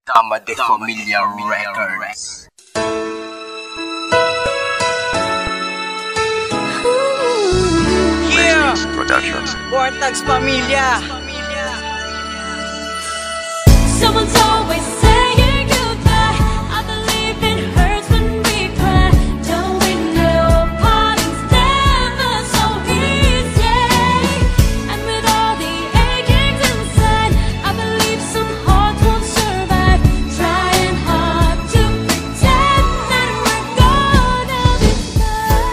Dama de Familia Records. Yeah! Productions. Vortex Familia. Someone's always saying goodbye. I believe it hurts when we cry. Don't we know parting's never so easy? And with all the achings inside, I believe some hearts won't survive. Trying hard to pretend that we're gonna be fine.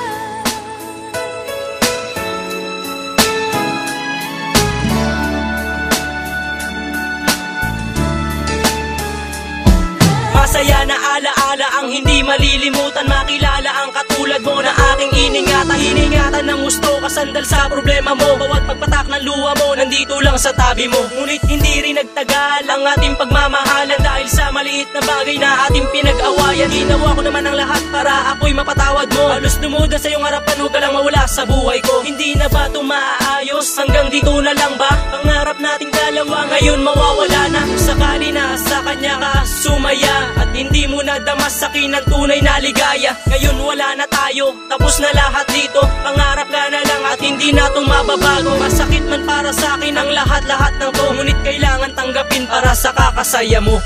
Masaya na alaala ang hindi malilimutan. Makilala ang katulad mo na aking iningatan. Iningatan ng gusto kasandal sa problema mo. Bawat pagpatak ng luha mo nandito lang sa tabi mo. Ngunit hindi rin nagtagal ang ating pagmamahalan dahil sa maliit na bagay na ating pinag-awayan. Ginawa ko naman ang lahat para ako'y mapatawad mo. Halos lumudan sa iyong harapan, huwag ka lang mawala sa buhay ko. Hindi na ba ito maaayos? Hanggang dito na lang ba? Pangarap nating dalawa ngayon mawawala na. Sakali na sa kanya ka sumaya at hindi mo nadama sa akin ang tunay na ligaya. Ngayon wala na tayo, tapos na lahat dito. Pangarap ka na lang at hindi na itong mababago. Masakit man para sa akin ang lahat-lahat ng to, ngunit kailangan tanggapin para sa kakasaya mo.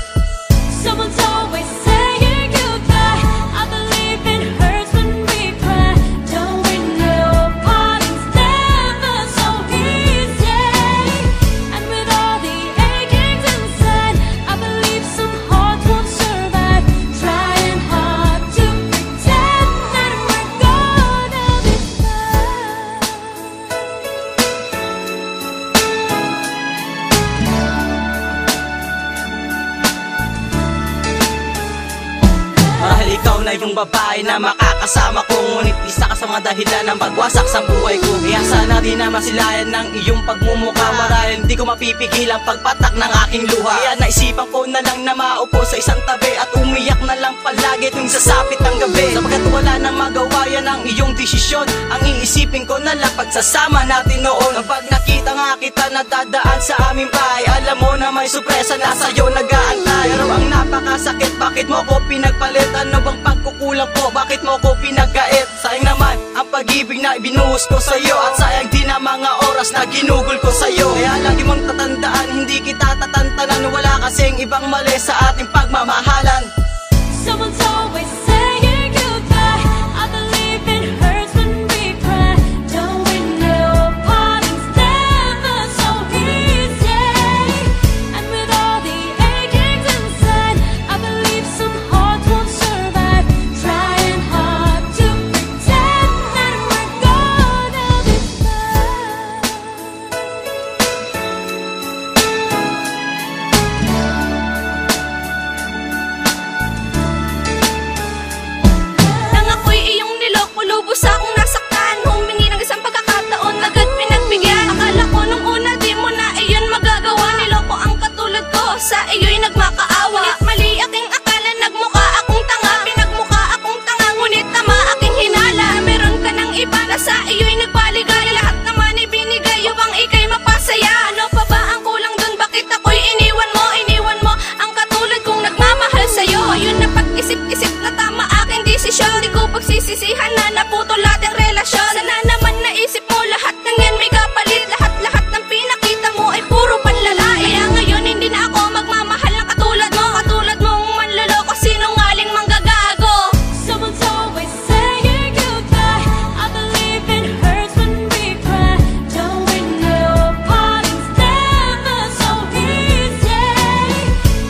Someone's always saying goodbye. I believe it hurts when we cry. Don't we know parting's never so easy? And with all the achings inside, I believe some hearts won't survive. Trying hard to pretend that we're gonna be fine. Marahil ikaw na yung babae na makakasama ko, ngunit isa ka sa mga dahilan ng pagwasak sa buhay ko. Kaya sana di na masilayan ng iyong pagmumukha. Marahil hindi ko mapipigil ang pagpatak ng aking luha. Kaya naisipan ko na lang na maupo sa isang tabi at umiyak na lang palagi tuwing sasapit ng gabi. Sapagkat wala nang magawa yan ang iyong desisyon. Ang iisipin ko na lang pagsasama natin noon. Kapag nakita nga kita na dadaan sa aming bahay, alam mo na may sorpresa na sa'yo nag-aantay. Pero ang napakasakit, bakit mo ko pinagpalit? Ano bang pagkukulang ko? Bakit mo ko pinagkait? Sayang naman ang pag-ibig na ibinuhos ko sa'yo, at sayang din ang mga oras na ginugol ko sa'yo. Kaya lagi mong tatandaan, hindi kita tatantanan. Wala kasing ibang mali sa ating pagmamahalan. Someone's always saying goodbye. I believe it hurts when we cry. Don't we know parting's never so easy? And with all the achings inside, I believe some hearts won't survive. Trying hard to pretend that we're gonna be fine. Nang ako'y iyong niloko, lubos akong nasaktan. Humingi ng isang pagkakataon, agad pinagbigyan. Akala ko nung una di mo na iyon magagawa. Niloko ang katulad ko, sa iyo'y nagmakaawa. Ngunit mali aking akala, nagmukha akong tanga. Pinagmukha akong tanga, ngunit tama aking hinala. Meron ka ng iba na sa iyo'y nagbaligay. Lahat naman ibinigay upang ika'y mapasaya. Ano pa ba ang kulang dun? Bakit ako'y iniwan mo? Iniwan mo ang katulad kong nagmamahal sa'yo. Ayun na pag-isip-isip na tama aking desisyon. Di ko pagsisisihan na naputol ating relasyon. Sana naman naisip mo lahat ng yan may kapalit. Lahat-lahat ng pinakita mo ay puro panlalait. Kaya ngayon hindi na ako magmamahal ng katulad mo. Katulad mong manloloko, sinungaling manggagago. Someone's always saying goodbye. I believe it hurts when we cry. Don't we know parting's never so easy?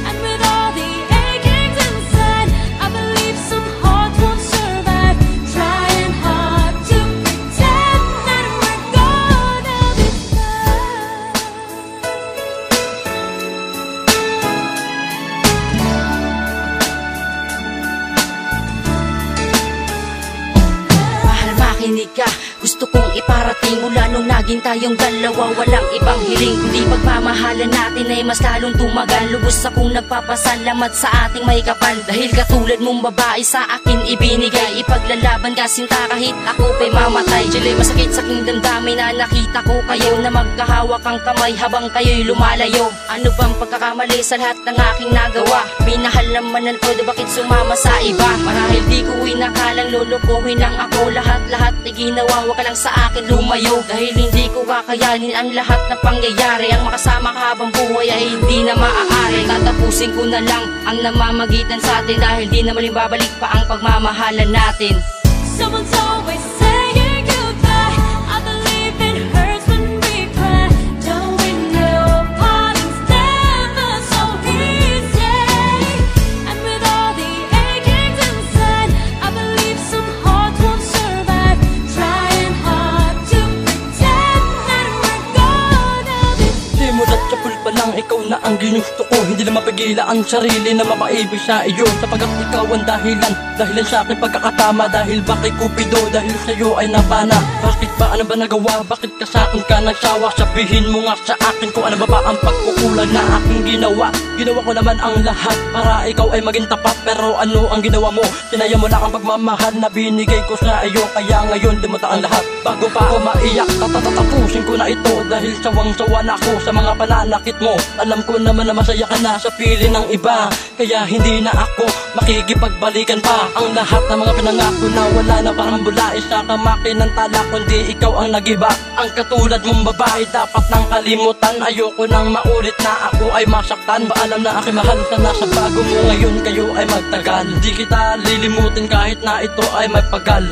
And with all the achings inside, I believe some hearts won't survive. Trying hard to pretend that we're gonna be fine. Mahal, makinig ka. Gusto gusto kong iparating mula nung naging tayong dalawa. Walang ibang hiling kundi pagmamahalan natin ay mas lalong tumagal. Lubos akong nagpapasalamat sa ating may kapal, dahil katulad mong babae sa akin ibinigay. Ipaglalaban ka sinta kahit ako pa'y mamatay. Sila'y masakit sa aking damdamin na nakita ko kayo na magkahawak ang kamay habang kayo'y lumalayo. Ano bang pagkakamali sa lahat ng aking nagawa? Minahal naman ng todo, bakit sumama sa iba? Marahil di ko inakalang lulukuhin lang ako. Lahat ay ginawa, wag ka lang sa akin lumayo. Dahil hindi ko kakayanin ang lahat na pangyayari. Ang makasama ka habang buhay ay hindi na maaari. Tatapusin ko na lang ang namamagitan sa atin, dahil di na maling babalik pa ang pagmamahalan natin. Someone's always saying goodbye. I believe it hurts when we cry. Don't we know parting's never so easy? And with all the achings inside, I believe some hearts won't survive. Trying hard to pretend that we're gonna be. Simulat sa pulpa lang, ikaw na ang ginusto ko. Hindi na mapagila ang sarili na mapaibig sa iyo, sapagkat ikaw ang dahilan sa aking pagkakatama. Dahil bakit Cupido, dahil sa'yo ay napana. Bakit ba, ano ba nagawa, bakit ka sa akin ka nagsawa? Sabihin mo nga sa akin kung ano ba ang pagkukulang na aking ginawa. Ginawa ko naman ang lahat para ikaw ay maging tapat, pero ano ang ginawa mo? Sinaya mo na ang pagmamahal na binigay ko sa iyo. Kaya ngayon limuta ang lahat bago pa ako maiyak. Tatatapusin ko na ito dahil sawang-sawa na ako sa mga pananakit mo. Alam ko naman na masaya ka na sa piling ng iba, kaya hindi na ako makikipagbalikan pa. Ang lahat ng mga pinangako na wala na parang bula, isa ka makinang tala kundi ikaw ang nagiba. Ang katulad mong babae dapat nang kalimutan. Ayoko nang maulit na ako ay masaktan. Paalam na aking mahal, sana sa bago mo ngayon kayo ay magtagal. Di kita lilimutin kahit na ito ay magpagal.